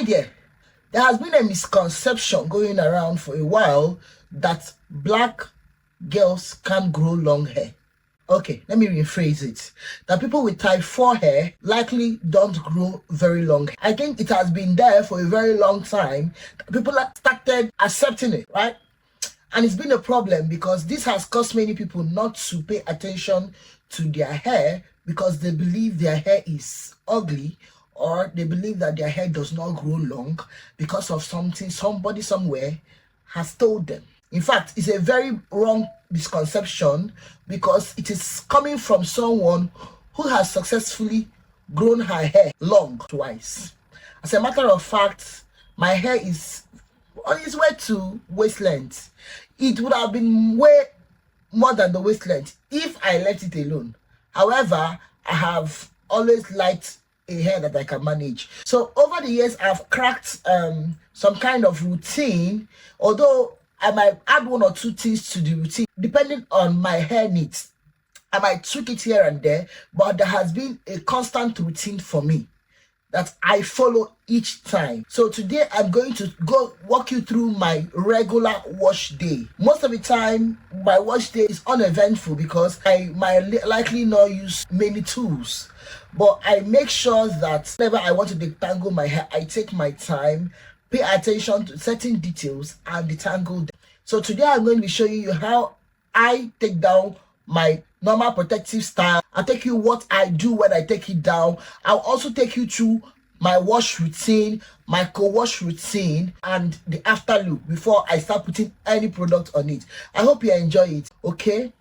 dear, there has been a misconception going around for a while that black girls can't grow long hair. Okay, let me rephrase it. That people with type 4 hair likely don't grow very long hair. I think it has been there for a very long time. People have started accepting it, right? And it's been a problem because this has caused many people not to pay attention to their hair because they believe their hair is ugly, or they believe that their hair does not grow long because of something somebody somewhere has told them. In fact, it's a very wrong misconception because it is coming from someone who has successfully grown her hair long twice. As a matter of fact, my hair is on its way to waist length. It would have been way more than the waist length if I left it alone. However, I have always liked a hair that I can manage. So over the years, I've cracked some kind of routine, although I might add one or two things to the routine depending on my hair needs. I might tweak it here and there, but there has been a constant routine for me that I follow each time. So today I'm going to go walk you through my regular wash day. Most of the time, my wash day is uneventful because I might likely not use many tools. But I make sure that whenever I want to detangle my hair, I take my time, pay attention to certain details, and detangle them. So today I'm going to be showing you how I take down my normal protective style. I'll take you what I do when I take it down. I'll also take you through my wash routine, my co-wash routine, and the after look before I start putting any product on it. I hope you enjoy it, okay?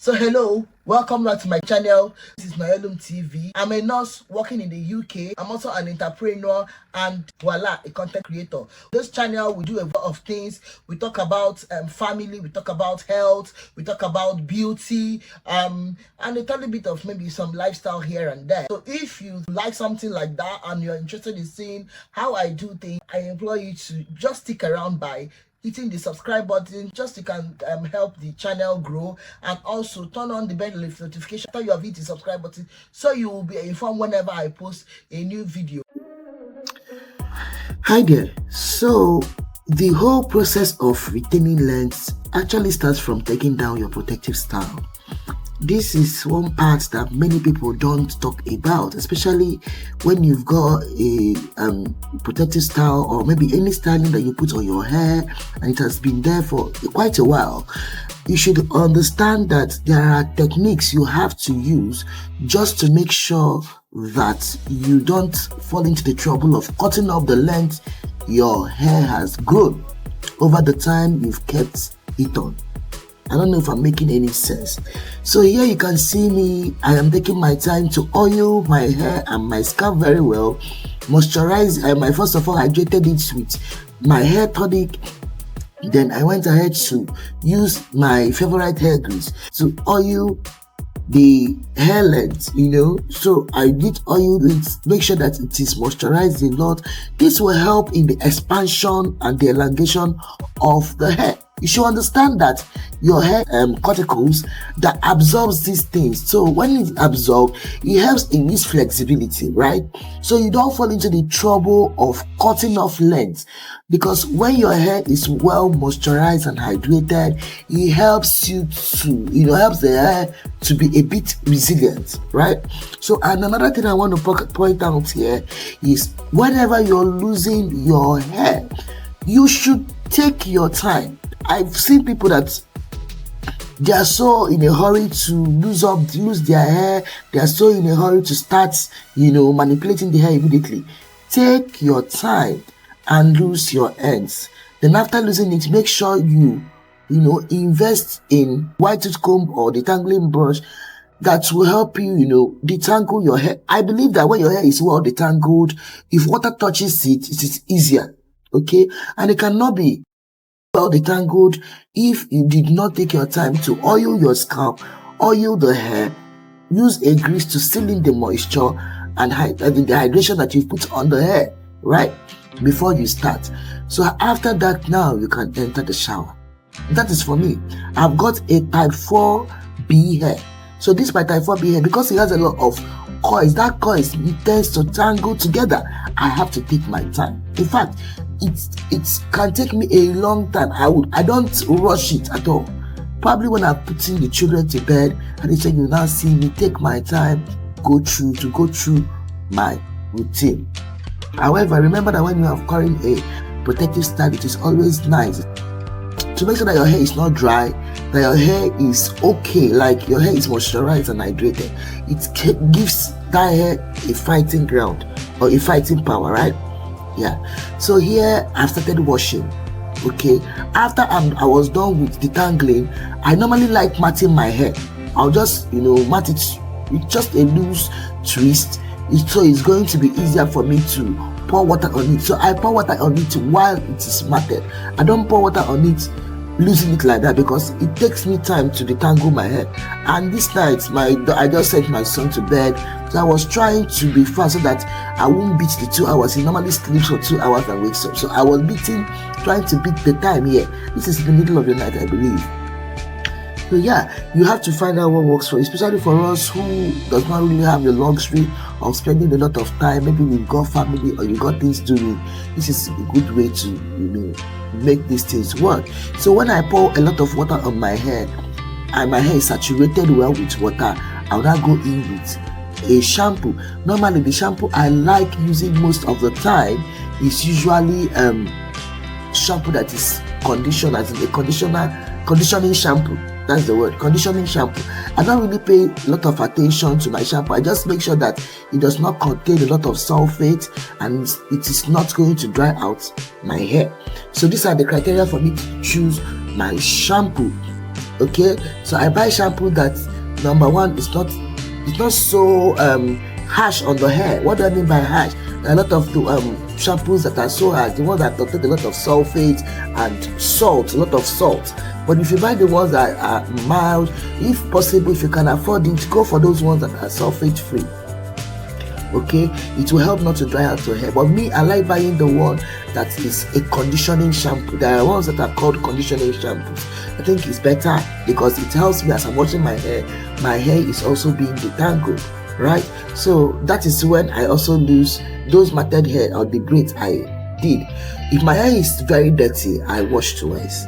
So hello, welcome back to my channel. This is Noelum TV. I'm a nurse working in the UK. I'm also an entrepreneur and voila, a content creator. This channel, we do a lot of things. We talk about family, we talk about health, we talk about beauty, and a little bit of maybe some lifestyle here and there. So if you like something like that and you're interested in seeing how I do things, I implore you to just stick around by hitting the subscribe button, just you can help the channel grow, and also turn on the bell notification after you have hit the subscribe button so you will be informed whenever I post a new video. Hi there. So the whole process of retaining length actually starts from taking down your protective style. This is one part that many people don't talk about, especially when you've got a protective style or maybe any styling that you put on your hair and it has been there for quite a while. You should understand that there are techniques you have to use just to make sure that you don't fall into the trouble of cutting off the length your hair has grown over the time you've kept it on. I don't know if I'm making any sense. So here you can see me. I am taking my time to oil my hair and my scalp very well. Moisturize. I first of all hydrated it with my hair tonic. Then I went ahead to use my favorite hair grease to oil the hair length, so I did oil it, make sure that it is moisturized a lot. This will help in the expansion and the elongation of the hair. You should understand that your hair cuticles that absorbs these things. So when it absorbs, it helps in its flexibility, right? So you don't fall into the trouble of cutting off length, because when your hair is well moisturized and hydrated, it helps you to, helps the hair to be a bit resilient, right? So, and another thing I want to point out here is whenever you're losing your hair, you should take your time. I've seen people that they are so in a hurry to lose their hair. They are so in a hurry to start, manipulating the hair immediately. Take your time and lose your ends. Then after losing it, make sure you invest in white tooth comb or detangling brush that will help you, detangle your hair. I believe that when your hair is well detangled, if water touches it, it is easier. Okay, and it cannot be well detangled if you did not take your time to oil your scalp, oil the hair, use a grease to seal in the moisture and the hydration that you put on the hair, right, before you start. So after that, now you can enter the shower. That is for me. I've got a type 4B hair. So this my type 4B hair, because it has a lot of coils, that coils, it tends to tangle together. I have to take my time. In fact, it can take me a long time. I don't rush it at all. Probably when I'm putting the children to bed and they say, you now see me take my time go through my routine. However, remember that when you are carrying a protective style, it is always nice to make sure that your hair is not dry, that your hair is okay, like your hair is moisturized and hydrated. It gives that hair a fighting ground or a fighting power, right? Yeah. So here I've started washing. Okay. After I was done with detangling, I normally like matting my hair. I'll just mat it with just a loose twist. So it's going to be easier for me to pour water on it. So I pour water on it while it is matted. I don't pour water on it losing it like that, because it takes me time to detangle my hair. And this night I just sent my son to bed, so I was trying to be fast so that I won't beat the 2 hours. He normally sleeps for 2 hours and wakes up, so I was trying to beat the time here. This is the middle of the night, I believe. So yeah, you have to find out what works for you, especially for us who does not really have the luxury of spending a lot of time. Maybe we've got family or you got things doing. This is a good way to make these things work. So when I pour a lot of water on my hair and my hair is saturated well with water, I'll now go in with a shampoo. Normally the shampoo I like using most of the time is usually shampoo that is conditioned, as in a conditioning shampoo. That's the word, conditioning shampoo. I don't really pay a lot of attention to my shampoo. I just make sure that it does not contain a lot of sulfate and it is not going to dry out my hair. So these are the criteria for me to choose my shampoo. Okay, so I buy shampoo that, number one, it's not so harsh on the hair. What do I mean by harsh? A lot of the shampoos that are so harsh, the ones that contain a lot of sulfate and salt, a lot of salt. But if you buy the ones that are mild, if possible, if you can afford it, go for those ones that are sulfate free. Okay, it will help not to dry out your hair. But me, I like buying the one that is a conditioning shampoo. There are ones that are called conditioning shampoos. I think it's better because it helps me as I'm washing my hair. My hair is also being detangled, right? So that is when I also lose those matted hair or the braids I did. If my hair is very dirty, I wash twice.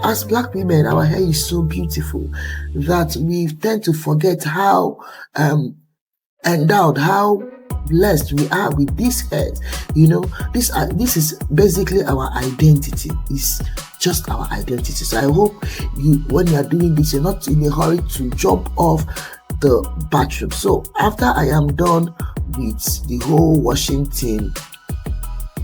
As black women, our hair is so beautiful that we tend to forget how endowed, how blessed we are with this hair. This is basically our identity. It's just our identity. So I hope when you are doing this, you're not in a hurry to jump off the bathroom. So after I am done with the whole washing thing,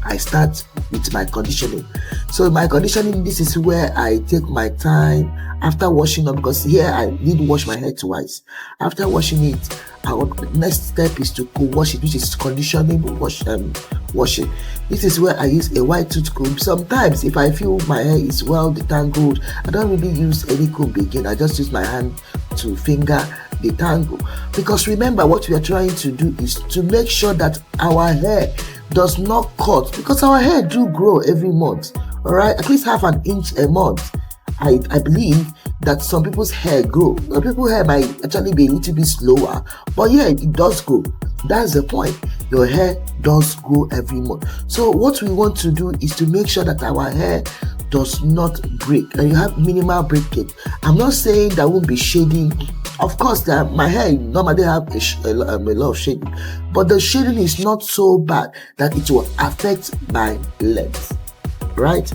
I start with my conditioning. So my conditioning, this is where I take my time after washing up, because here I did wash my hair twice. After washing it, the next step is to co-wash it, which is conditioning washing. This is where I use a white tooth comb. Sometimes if I feel my hair is well detangled, I don't really use any comb again. I just use my hand to finger detangle. Because remember, what we are trying to do is to make sure that our hair does not cut, because our hair do grow every month, all right, at least half an inch a month. I believe that some people's hair grow. Some people's hair might actually be a little bit slower, but yeah, it does grow. That's the point. Your hair does grow every month. So what we want to do is to make sure that our hair does not break, and you have minimal breakage. I'm not saying there won't be shading. Of course, my hair normally have a lot of shading, but the shading is not so bad that it will affect my length, right?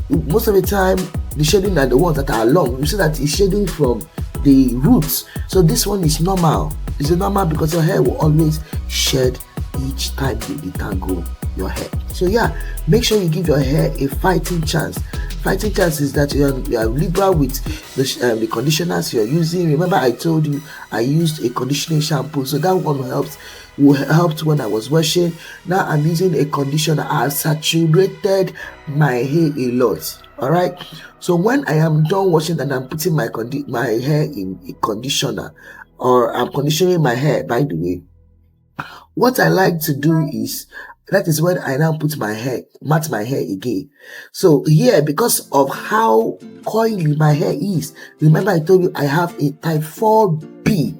Most of the time, the shading are the ones that are long. You see that it's shading from the roots. So this one is normal. It's normal because your hair will always shed each time you detangle your hair. So yeah, make sure you give your hair a fighting chance. Fighting chance is that you are liberal with the conditioners you're using. Remember, I told you I used a conditioning shampoo, so that one helped when I was washing. Now I'm using a conditioner. I've saturated my hair a lot. All right. So when I am done washing and I'm putting my hair in a conditioner, or I'm conditioning my hair, by the way, what I like to do is, that is when I now mat my hair again. So here, because of how coily my hair is, remember I told you I have a type 4B.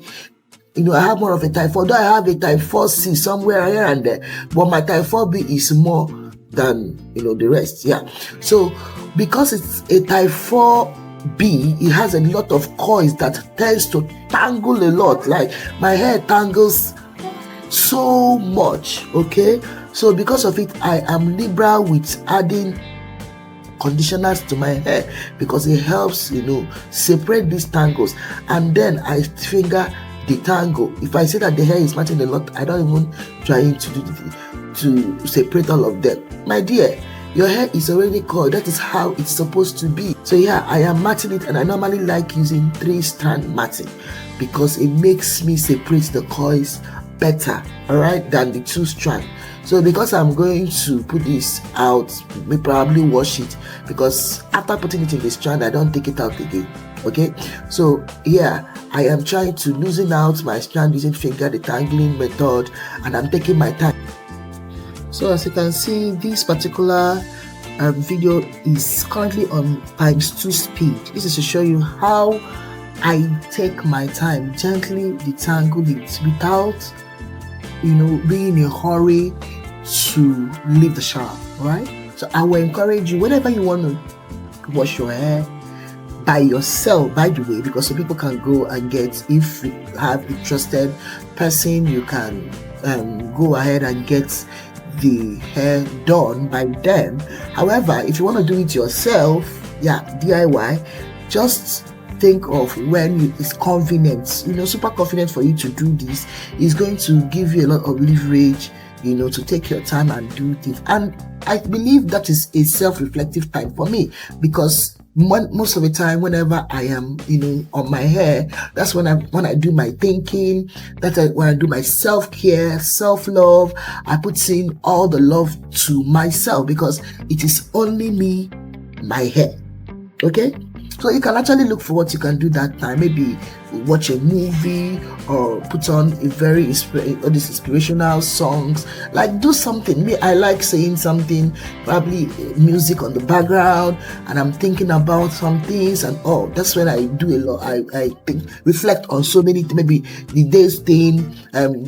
I have more of a type 4, though I have a type 4C somewhere here and there, but my type 4B is more than, the rest. Yeah. So because it's a type 4B, it has a lot of coils that tends to tangle a lot. Like my hair tangles so much, okay? So because of it, I am liberal with adding conditioners to my hair because it helps, separate these tangles, and then I finger detangle. If I say that the hair is matching a lot, I don't even try to separate all of them. My dear, your hair is already coiled. That is how it's supposed to be. So yeah, I am matting it, and I normally like using 3-strand matting because it makes me separate the coils better, all right, than the 2-strand. So because I'm going to put this out, we probably wash it, because after putting it in the strand, I don't take it out again. Okay, so yeah, I am trying to loosen out my strand using finger detangling method, and I'm taking my time. So as you can see, this particular video is currently on ×2 speed. This is to show you how I take my time, gently detangle it without being in a hurry to leave the shower, right? So I will encourage you, whenever you want to wash your hair by yourself, by the way, because some people can go and get, if you have a trusted person, you can go ahead and get the hair done by them. However, if you want to do it yourself, DIY, just think of when it's convenient, super convenient for you to do this. It's going to give you a lot of leverage, to take your time and do things. And I believe that is a self-reflective time for me, because most of the time, whenever I am, on my hair, that's when I do my thinking. That's when I do my self-care, self-love. I put in all the love to myself, because it is only me, my hair. Okay? So you can actually look for what you can do that time. Maybe watch a movie or put on a very inspirational songs. Like, do something. Me, I like saying something, probably music on the background, and I'm thinking about some things and all. That's when I do a lot. I think, reflect on so many things, maybe the day's thing,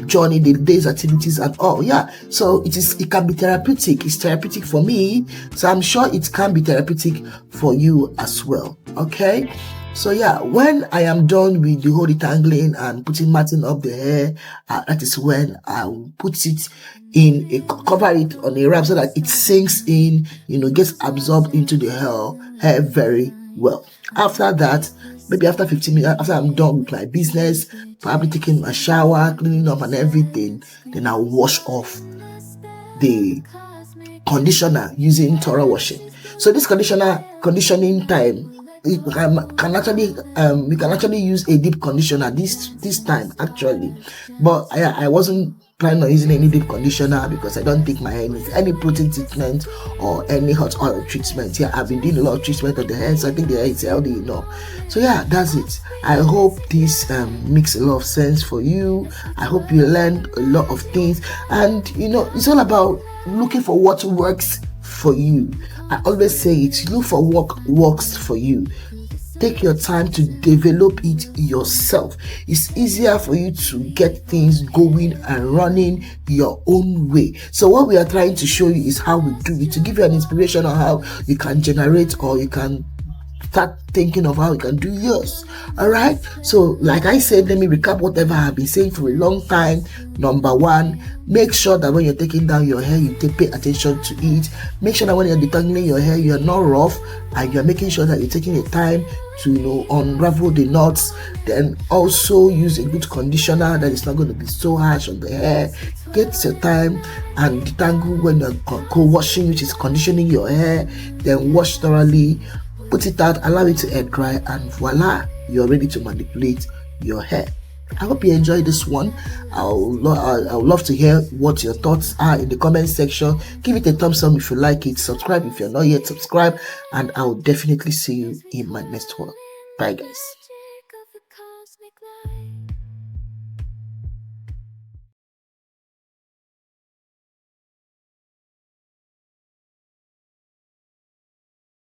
journey, the day's activities and all. Yeah. So it can be therapeutic. It's therapeutic for me. So I'm sure it can be therapeutic for you as well. Okay. So yeah, when I am done with the whole detangling and matting up the hair, that is when I will put it in cover it on a wrap so that it sinks in, gets absorbed into the hair very well. After that, maybe after 15 minutes, after I'm done with my business, probably taking a shower, cleaning up and everything, then I'll wash off the conditioner using thorough washing. So this conditioning time, we can actually use a deep conditioner this time actually, but I wasn't planning on using any deep conditioner because I don't think my hair needs any protein treatment or any hot oil treatment. Yeah, I've been doing a lot of treatment on the hair, so I think the hair is healthy enough. So yeah, that's it. I hope this makes a lot of sense for you. I hope you learned a lot of things, and it's all about looking for what works for you. I always say it, look for what works for you. Take your time to develop it yourself. It's easier for you to get things going and running your own way. So what we are trying to show you is how we do it, to give you an inspiration on how you can generate, or you can start thinking of how you can do yours. All right. So like I said, let me recap whatever I've been saying for a long time. Number one, make sure that when you're taking down your hair, you pay attention to it. Make sure that when you're detangling your hair, you're not rough, and you're making sure that you're taking the time to unravel the knots. Then also use a good conditioner that is not going to be so harsh on the hair. Get your time and detangle when you're co-washing, which is conditioning your hair. Then wash thoroughly, put it out, allow it to air dry, and voila, you're ready to manipulate your hair. I hope you enjoyed this one. I would love to hear what your thoughts are in the comment section. Give it a thumbs up if you like it. Subscribe if you're not yet subscribed, and I will definitely see you in my next one. Bye guys.